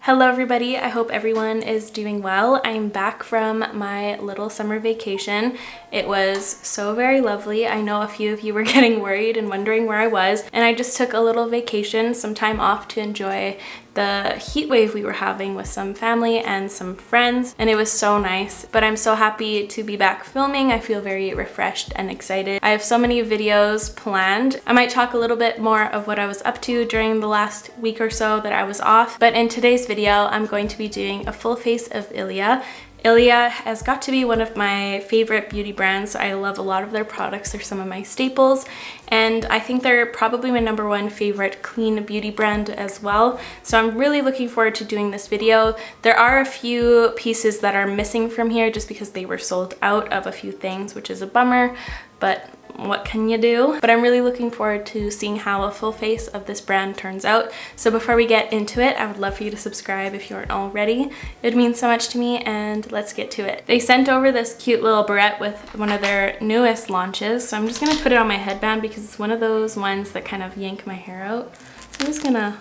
Hello everybody, I hope everyone is doing well. I'm back from my little summer vacation. It was so very lovely. I know a few of you were getting worried and wondering where I was, and I just took a little vacation, some time off to enjoy the heat wave we were having with some family and some friends, and it was so nice. But I'm so happy to be back filming. I feel very refreshed and excited. I have so many videos planned. I might talk a little bit more of what I was up to during the last week or so that I was off, but in today's video I'm going to be doing a full face of Ilia. Ilia has got to be one of my favorite beauty brands. I love a lot of their products. They're some of my staples, and I think they're probably my #1 favorite clean beauty brand as well. So I'm really looking forward to doing this video. There are a few pieces that are missing from here just because they were sold out of a few things, which is a bummer, but what can you do? But I'm really looking forward to seeing how a full face of this brand turns out. So before we get into it, I would love for you to subscribe if you aren't already. It means so much to me, and let's get to it. They sent over this cute little barrette with one of their newest launches. So I'm just gonna put it on my headband because it's one of those ones that kind of yank my hair out. So I'm just gonna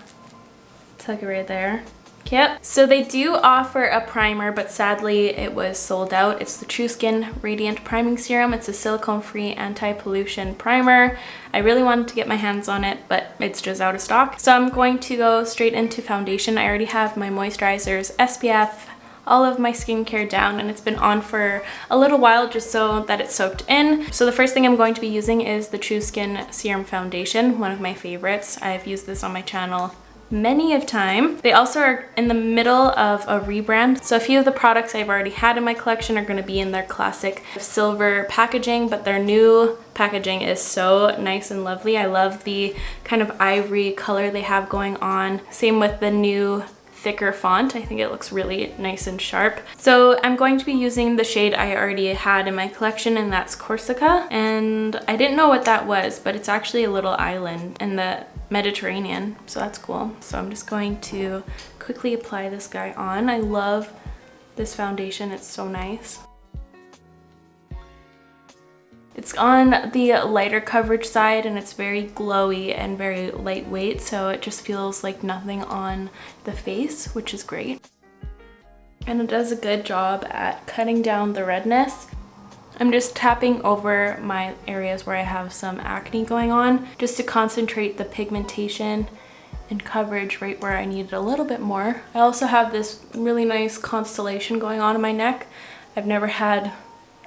tuck it right there. Yep. So they do offer a primer, but sadly it was sold out. It's the True Skin Radiant Priming Serum. It's a silicone-free anti-pollution primer. I really wanted to get my hands on it, but it's just out of stock. So I'm going to go straight into foundation. I already have my moisturizers, SPF, all of my skincare down, and it's been on for a little while just so that it's soaked in. So the first thing I'm going to be using is the True Skin Serum Foundation, one of my favorites. I've used this on my channel many of time. They also are in the middle of a rebrand, so a few of the products I've already had in my collection are going to be in their classic silver packaging, but their new packaging is so nice and lovely. I love the kind of ivory color they have going on. Same with the new thicker font. I think it looks really nice and sharp. So I'm going to be using the shade I already had in my collection, and that's Corsica, and I didn't know what that was, but it's actually a little island in the Mediterranean, so that's cool. So I'm just going to quickly apply this guy on. I love this foundation, it's so nice. It's on the lighter coverage side, and it's very glowy and very lightweight, so it just feels like nothing on the face, which is great. And it does a good job at cutting down the redness. I'm just tapping over my areas where I have some acne going on, just to concentrate the pigmentation and coverage right where I need it a little bit more. I also have this really nice constellation going on in my neck. I've never had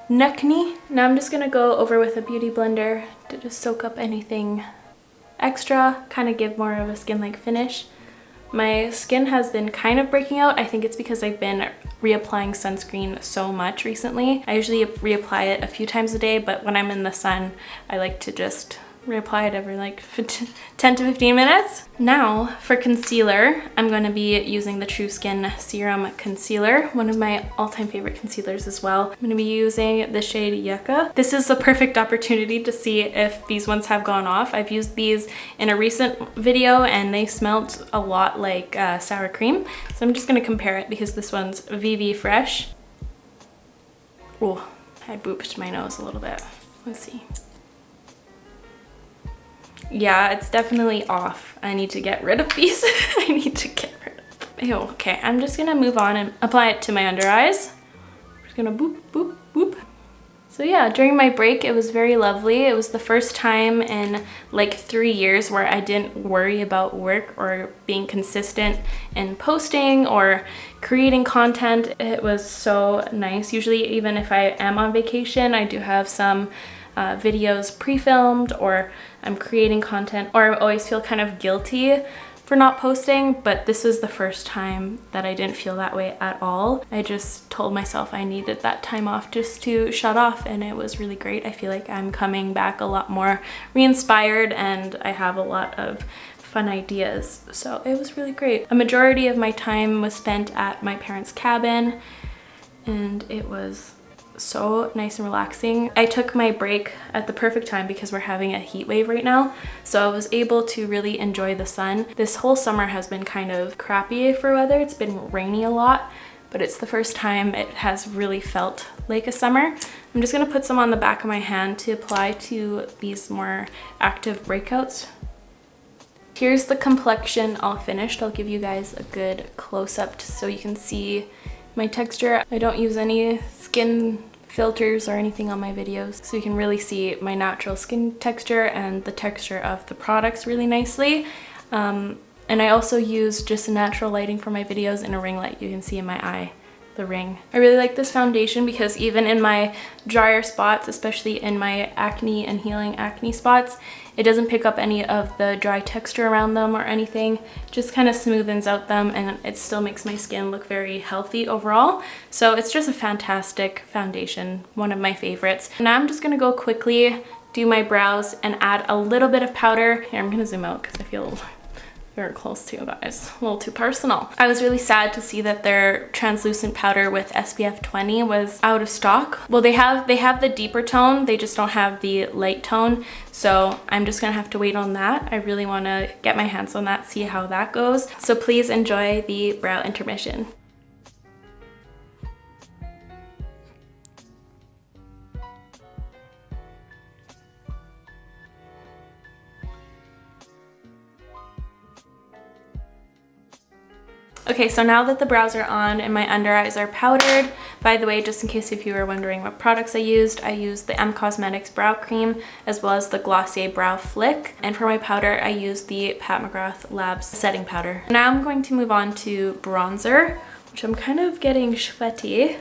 neckney. Now I'm just gonna go over with a beauty blender to just soak up anything extra, kind of give more of a skin-like finish. My skin has been kind of breaking out. I think it's because I've been reapplying sunscreen so much recently. I usually reapply it a few times a day, but when I'm in the sun, I like to just reapply it every like 10 to 15 minutes. Now for concealer, I'm going to be using the True Skin Serum Concealer, one of my all-time favorite concealers as well. I'm going to be using the shade Yucca. This is the perfect opportunity to see if these ones have gone off. I've used these in a recent video and they smelled a lot like sour cream. So I'm just going to compare it because this one's VV Fresh. Oh, I booped my nose a little bit. Let's see. Yeah, it's definitely off. I need to get rid of these. I need to get rid of them. Ew, okay, I'm just gonna move on and apply it to my under eyes. I'm just gonna boop, boop, boop. So yeah, during my break, it was very lovely. It was the first time in like 3 years where I didn't worry about work or being consistent in posting or creating content. It was so nice. Usually, even if I am on vacation, I do have some videos pre-filmed, or I'm creating content, or I always feel kind of guilty for not posting, but this was the first time that I didn't feel that way at all. I just told myself I needed that time off just to shut off, and it was really great. I feel like I'm coming back a lot more re-inspired, and I have a lot of fun ideas, so it was really great. A majority of my time was spent at my parents' cabin, and it was so nice and relaxing. I took my break at the perfect time because we're having a heat wave right now, so I was able to really enjoy the sun. This whole summer has been kind of crappy for weather. It's been rainy a lot, but it's the first time it has really felt like a summer. I'm just gonna put some on the back of my hand to apply to these more active breakouts. Here's the complexion all finished. I'll give you guys a good close-up so you can see my texture. I don't use any skin filters or anything on my videos, so you can really see my natural skin texture and the texture of the products really nicely. And I also use just natural lighting for my videos and a ring light. You can see in my eye the ring. I really like this foundation because even in my drier spots, especially in my acne and healing acne spots, it doesn't pick up any of the dry texture around them or anything. Just kind of smoothens out them, and it still makes my skin look very healthy overall. So it's just a fantastic foundation, one of my favorites. Now I'm just gonna go quickly do my brows and add a little bit of powder. Here, I'm gonna zoom out because I feel very close to you guys, a little too personal. I was really sad to see that their translucent powder with SPF 20 was out of stock. Well, they have the deeper tone, they just don't have the light tone, so I'm just gonna have to wait on that. I really want to get my hands on that, see how that goes. So please enjoy the brow intermission. Okay, so now that the brows are on and my under eyes are powdered, by the way, just in case if you were wondering what products I used the M Cosmetics Brow Cream as well as the Glossier Brow Flick. And for my powder, I used the Pat McGrath Labs Setting Powder. Now I'm going to move on to bronzer, which I'm kind of getting sweaty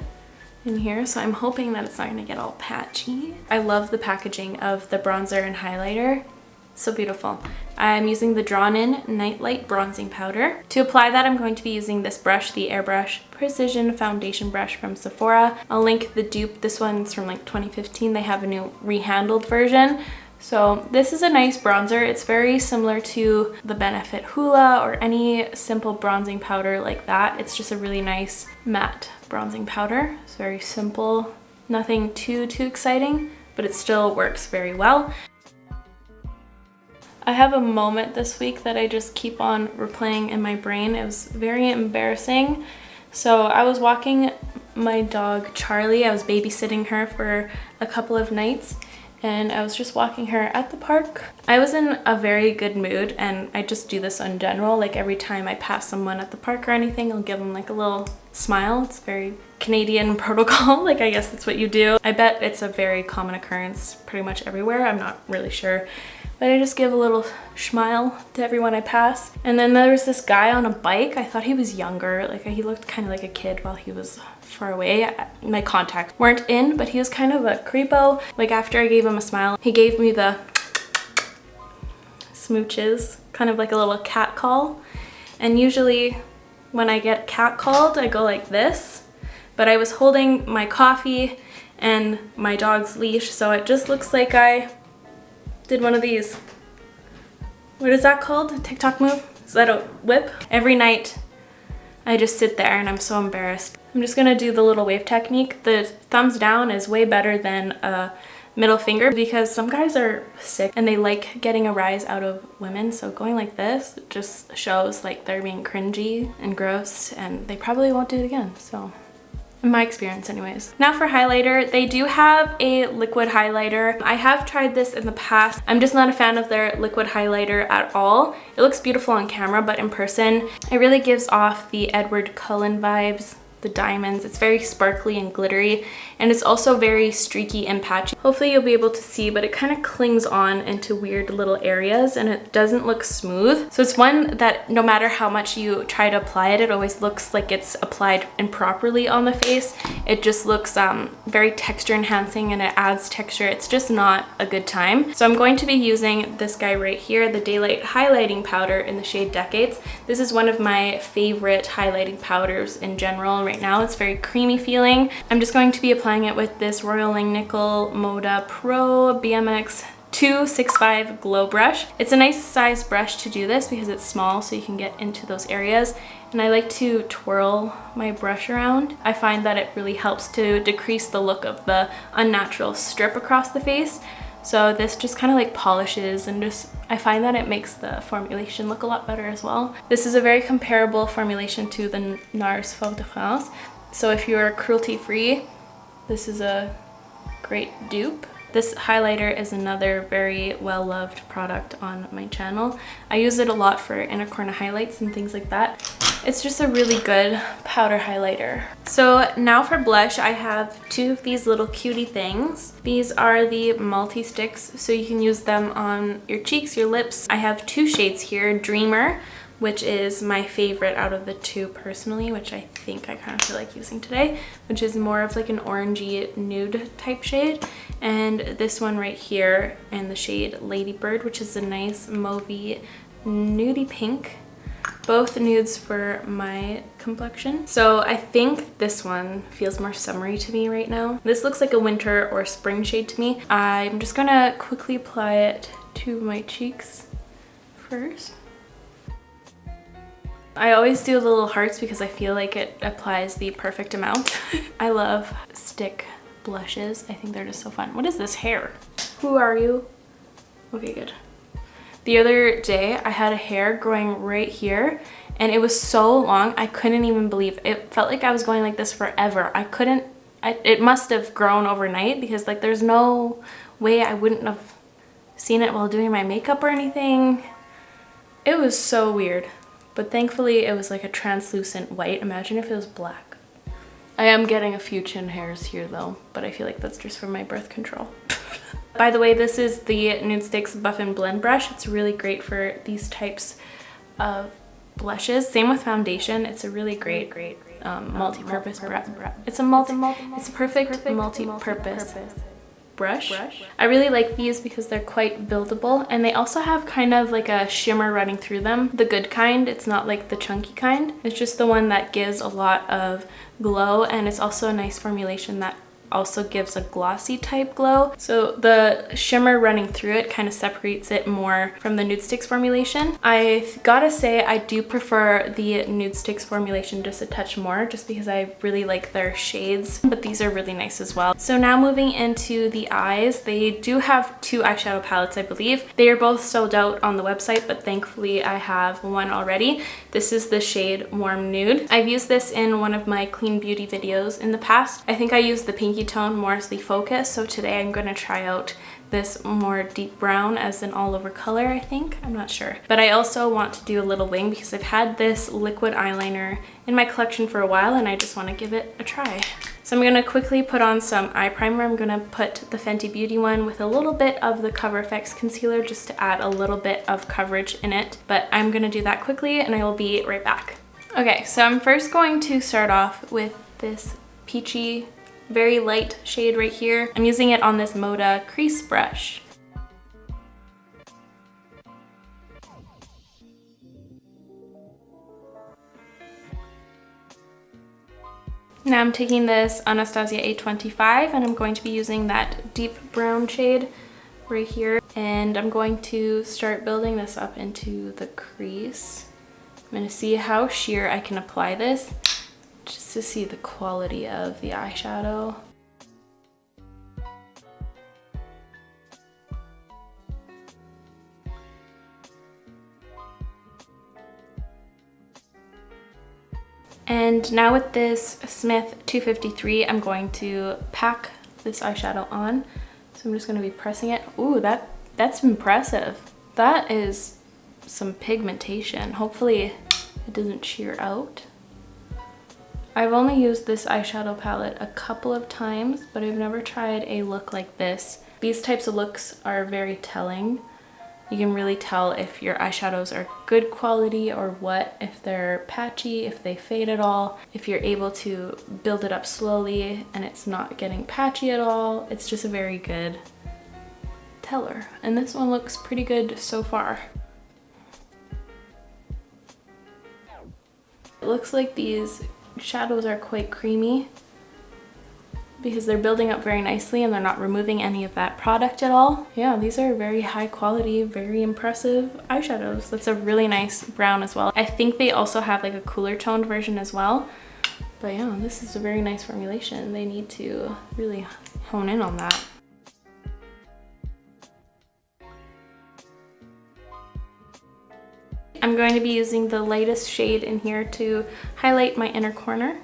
in here, so I'm hoping that it's not going to get all patchy. I love the packaging of the bronzer and highlighter. So beautiful. I'm using the Drawn In Nightlight Bronzing Powder. To apply that, I'm going to be using this brush, the Airbrush Precision Foundation Brush from Sephora. I'll link the dupe. This one's from like 2015. They have a new rehandled version. So this is a nice bronzer. It's very similar to the Benefit Hoola or any simple bronzing powder like that. It's just a really nice matte bronzing powder. It's very simple, nothing too exciting, but it still works very well. I have a moment this week that I just keep on replaying in my brain. It was very embarrassing. So I was walking my dog Charlie. I was babysitting her for a couple of nights, and I was just walking her at the park. I was in a very good mood, and I just do this in general. Like every time I pass someone at the park or anything, I'll give them like a little smile. It's very Canadian protocol. Like I guess that's what you do. I bet it's a very common occurrence pretty much everywhere. I'm not really sure. But I just give a little smile to everyone I pass. And then there was this guy on a bike. I thought he was younger. Like he looked kind of like a kid while he was far away. My contacts weren't in, but he was kind of a creepo. Like after I gave him a smile, he gave me the smooches, kind of like a little cat call. And usually when I get cat called, I go like this. But I was holding my coffee and my dog's leash, so it just looks like I did one of these. What is that called? A TikTok move? Is that a whip? Every night I just sit there and I'm so embarrassed. I'm just gonna do the little wave technique. The thumbs down is way better than a middle finger because some guys are sick and they like getting a rise out of women. So going like this just shows like they're being cringy and gross, and they probably won't do it again. So in my experience anyways. Now for highlighter, they do have a liquid highlighter. I have tried this in the past. I'm just not a fan of their liquid highlighter at all. It looks beautiful on camera, but in person, it really gives off the Edward Cullen vibes. The diamonds, it's very sparkly and glittery, and it's also very streaky and patchy. Hopefully you'll be able to see, but it kind of clings on into weird little areas and it doesn't look smooth. So it's one that no matter how much you try to apply it, it always looks like it's applied improperly on the face. It just looks very texture enhancing and it adds texture. It's just not a good time. So I'm going to be using this guy right here, the Daylight Highlighting Powder in the shade Decades. This is one of my favorite highlighting powders in general. Right now it's very creamy feeling. I'm just going to be applying it with this Royal Langnickel Moda Pro BMX 265 Glow Brush. It's a nice size brush to do this because it's small, so you can get into those areas. And I like to twirl my brush around. I find that it really helps to decrease the look of the unnatural strip across the face. So this just kind of like polishes and just, I find that it makes the formulation look a lot better as well. This is a very comparable formulation to the NARS Faux de France. So if you're cruelty free, this is a great dupe. This highlighter is another very well-loved product on my channel. I use it a lot for inner corner highlights and things like that. It's just a really good powder highlighter. So now for blush, I have two of these little cutie things. These are the multi-sticks, so you can use them on your cheeks, your lips. I have two shades here, Dreamer, which is my favorite out of the two personally, which I think I kind of feel like using today, which is more of like an orangey nude type shade. And this one right here in the shade Ladybird, which is a nice mauvey nudie pink. Both nudes for my complexion. So I think this one feels more summery to me right now. This looks like a winter or spring shade to me. I'm just gonna quickly apply it to my cheeks first. I always do the little hearts because I feel like it applies the perfect amount. I love stick blushes. I think they're just so fun. What is this hair? Who are you? Okay, good. The other day I had a hair growing right here and it was so long I couldn't even believe it. It felt like I was going like this forever. It must have grown overnight because like there's no way I wouldn't have seen it while doing my makeup or anything. It was so weird. But thankfully it was like a translucent white. Imagine if it was black. I am getting a few chin hairs here though, but I feel like that's just from my birth control. By the way, this is the Nude Sticks Buff and Blend brush. It's really great for these types of blushes. Same with foundation. It's a really great multi-purpose brush. It's a perfect multi-purpose brush. I really like these because they're quite buildable and they also have kind of like a shimmer running through them. The good kind, it's not like the chunky kind. It's just the one that gives a lot of glow, and it's also a nice formulation that also gives a glossy type glow. So the shimmer running through it kind of separates it more from the Nude Sticks formulation. I gotta say I do prefer the Nude Sticks formulation just a touch more, just because I really like their shades, but these are really nice as well. So now moving into the eyes, they do have two eyeshadow palettes, I believe. They are both sold out on the website, but thankfully I have one already. This is the shade Warm Nude. I've used this in one of my clean beauty videos in the past. I think I used the pinky tone more as the focus, so today I'm going to try out this more deep brown as an all over color, I think. I'm not sure. But I also want to do a little wing because I've had this liquid eyeliner in my collection for a while and I just want to give it a try. So I'm going to quickly put on some eye primer. I'm going to put the Fenty Beauty one with a little bit of the CoverFX concealer just to add a little bit of coverage in it. But I'm going to do that quickly and I will be right back. Okay, so I'm first going to start off with this peachy, very light shade right here. I'm using it on this Moda crease brush. Now I'm taking this Anastasia A25 and I'm going to be using that deep brown shade right here. And I'm going to start building this up into the crease. I'm going to see how sheer I can apply this, just to see the quality of the eyeshadow. And now with this Smith 253, I'm going to pack this eyeshadow on. So I'm just going to be pressing it. Ooh, that's impressive. That is some pigmentation. Hopefully it doesn't sheer out. I've only used this eyeshadow palette a couple of times, but I've never tried a look like this. These types of looks are very telling. You can really tell if your eyeshadows are good quality or what, if they're patchy, if they fade at all, if you're able to build it up slowly and it's not getting patchy at all. It's just a very good teller. And this one looks pretty good so far. It looks like these shadows are quite creamy because they're building up very nicely and they're not removing any of that product at all. Yeah, these are very high quality, very impressive eyeshadows. That's a really nice brown as well. I think they also have like a cooler toned version as well. But yeah, this is a very nice formulation. They need to really hone in on that. I'm going to be using the lightest shade in here to highlight my inner corner.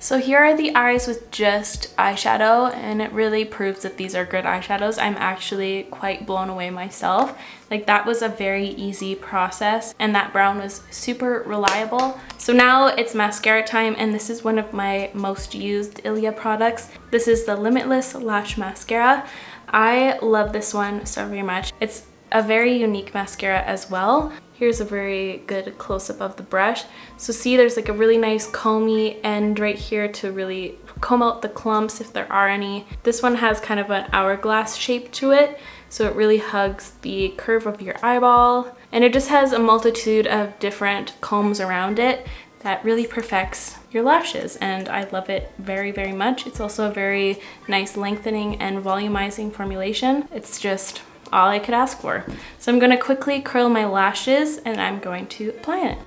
So here are the eyes with just eyeshadow, and it really proves that these are good eyeshadows. I'm actually quite blown away myself. Like, that was a very easy process, and that brown was super reliable. So now it's mascara time, and this is one of my most used Ilia products. This is the Limitless Lash Mascara. I love this one so very much. It's a very unique mascara as well. Here's a very good close-up of the brush. So see, there's like a really nice comby end right here to really comb out the clumps if there are any. This one has kind of an hourglass shape to it, so it really hugs the curve of your eyeball. And it just has a multitude of different combs around it that really perfects your lashes, and I love it very, very much. It's also a very nice lengthening and volumizing formulation. It's just all I could ask for. So I'm gonna quickly curl my lashes and I'm going to apply it.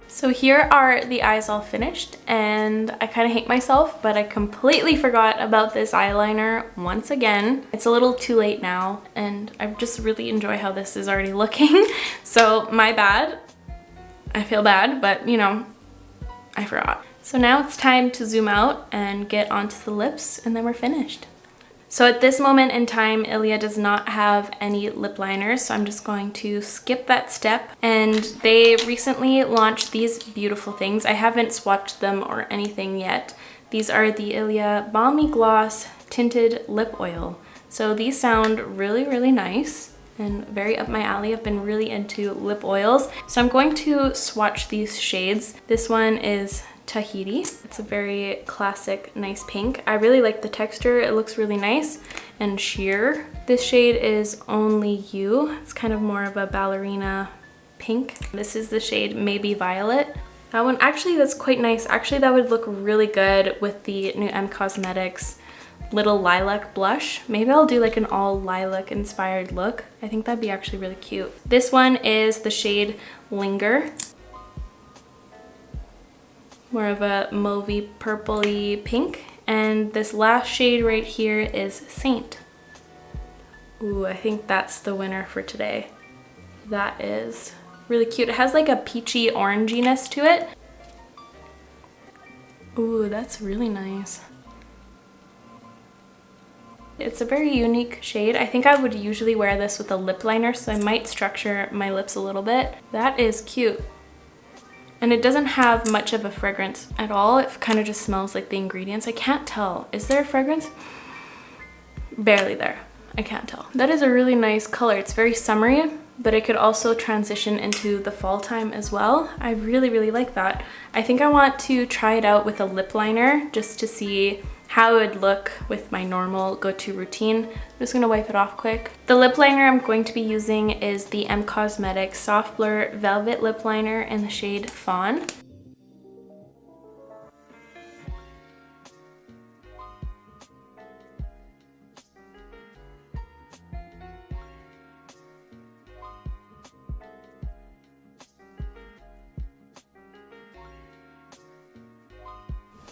So here are the eyes all finished, and I kind of hate myself, but I completely forgot about this eyeliner once again. It's a little too late now, and I just really enjoy how this is already looking. So my bad. I feel bad, but you know, I forgot. So now it's time to zoom out and get onto the lips, and then we're finished. So at this moment in time, Ilia does not have any lip liners, so I'm just going to skip that step. And they recently launched these beautiful things. I haven't swatched them or anything yet. These are the Ilia Balmy Gloss Tinted Lip Oil. So these sound really, really nice and very up my alley. I've been really into lip oils. So I'm going to swatch these shades. This one is Tahiti. It's a very classic, nice pink. I really like the texture. It looks really nice and sheer. This shade is Only You. It's kind of more of a ballerina pink. This is the shade Maybe Violet. That one, actually, that's quite nice. Actually, that would look really good with the new M Cosmetics Little Lilac blush. Maybe I'll do like an all lilac inspired look. I think that'd be actually really cute. This one is the shade Linger. More of a mauvey purpley pink. And this last shade right here is Saint. Ooh, I think that's the winner for today. That is really cute. It has like a peachy oranginess to it. Ooh, that's really nice. It's a very unique shade. I think I would usually wear this with a lip liner, so I might structure my lips a little bit. That is cute. And it doesn't have much of a fragrance at all. It kind of just smells like the ingredients. I can't tell. Is there a fragrance? Barely there. I can't tell. That is a really nice color. It's very summery, but it could also transition into the fall time as well. I really, really like that. I think I want to try it out with a lip liner just to see how it would look with my normal go-to routine. I'm just gonna wipe it off quick. The lip liner I'm going to be using is the M Cosmetics Soft Blur Velvet Lip Liner in the shade Fawn.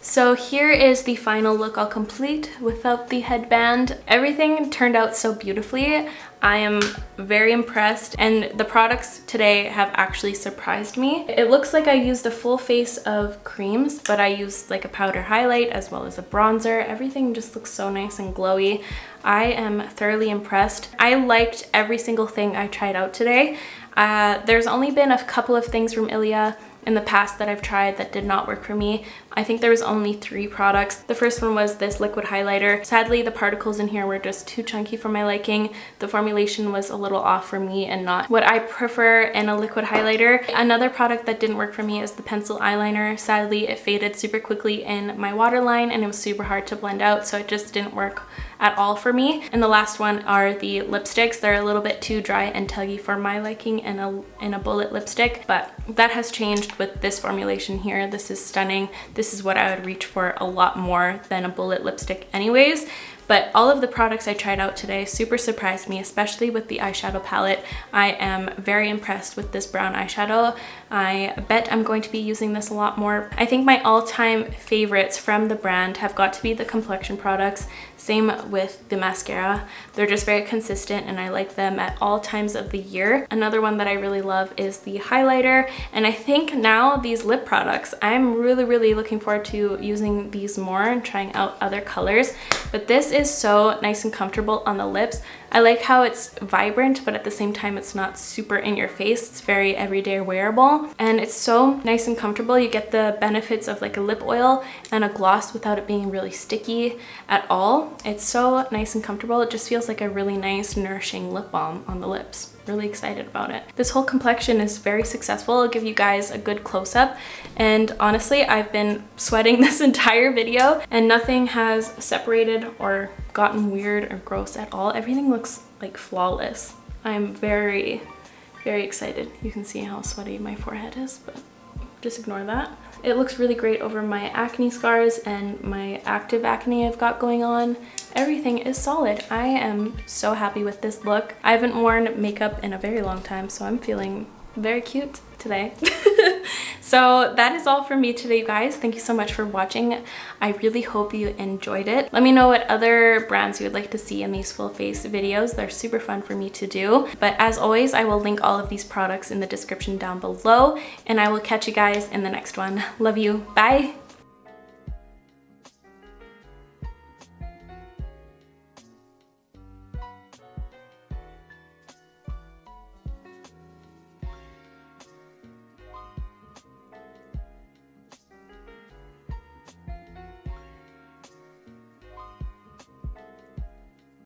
So here is the final look I'll complete without the headband. Everything turned out so beautifully. I am very impressed, and the products today have actually surprised me. It looks like I used a full face of creams, but I used like a powder highlight as well as a bronzer. Everything just looks so nice and glowy. I am thoroughly impressed. I liked every single thing I tried out today. There's only been a couple of things from Ilia in the past that I've tried that did not work for me. I think there was only 3 products. The first one was this liquid highlighter. Sadly, the particles in here were just too chunky for my liking. The formulation was a little off for me and not what I prefer in a liquid highlighter. Another product that didn't work for me is the pencil eyeliner. Sadly, it faded super quickly in my waterline and it was super hard to blend out, so it just didn't work at all for me. And the last one are the lipsticks. They're a little bit too dry and tuggy for my liking in a bullet lipstick, but that has changed with this formulation here. This is stunning. This is what I would reach for a lot more than a bullet lipstick anyways. But all of the products I tried out today super surprised me, especially with the eyeshadow palette. I am very impressed with this brown eyeshadow. I bet I'm going to be using this a lot more. I think my all-time favorites from the brand have got to be the complexion products. Same with the mascara. They're just very consistent and I like them at all times of the year. Another one that I really love is the highlighter. And I think now these lip products, I'm really looking forward to using these more and trying out other colors. But this is so nice and comfortable on the lips. I like how it's vibrant, but at the same time it's not super in your face. It's very everyday wearable and it's so nice and comfortable. You get the benefits of like a lip oil and a gloss without it being really sticky at all. It's so nice and comfortable. It just feels like a really nice nourishing lip balm on the lips. Really excited about it. This whole complexion is very successful. I'll give you guys a good close-up, and honestly I've been sweating this entire video and nothing has separated or gotten weird or gross at all. Everything looks like flawless. I'm very excited. You can see how sweaty my forehead is, but just ignore that. It looks really great over my acne scars and my active acne I've got going on. Everything is solid. I am so happy with this look. I haven't worn makeup in a very long time, so I'm feeling very cute today. So that is all from me today, you guys. Thank you so much for watching. I really hope you enjoyed it. Let me know what other brands you would like to see in these full face videos. They're super fun for me to do. But as always, I will link all of these products in the description down below, and I will catch you guys in the next one. Love you. Bye.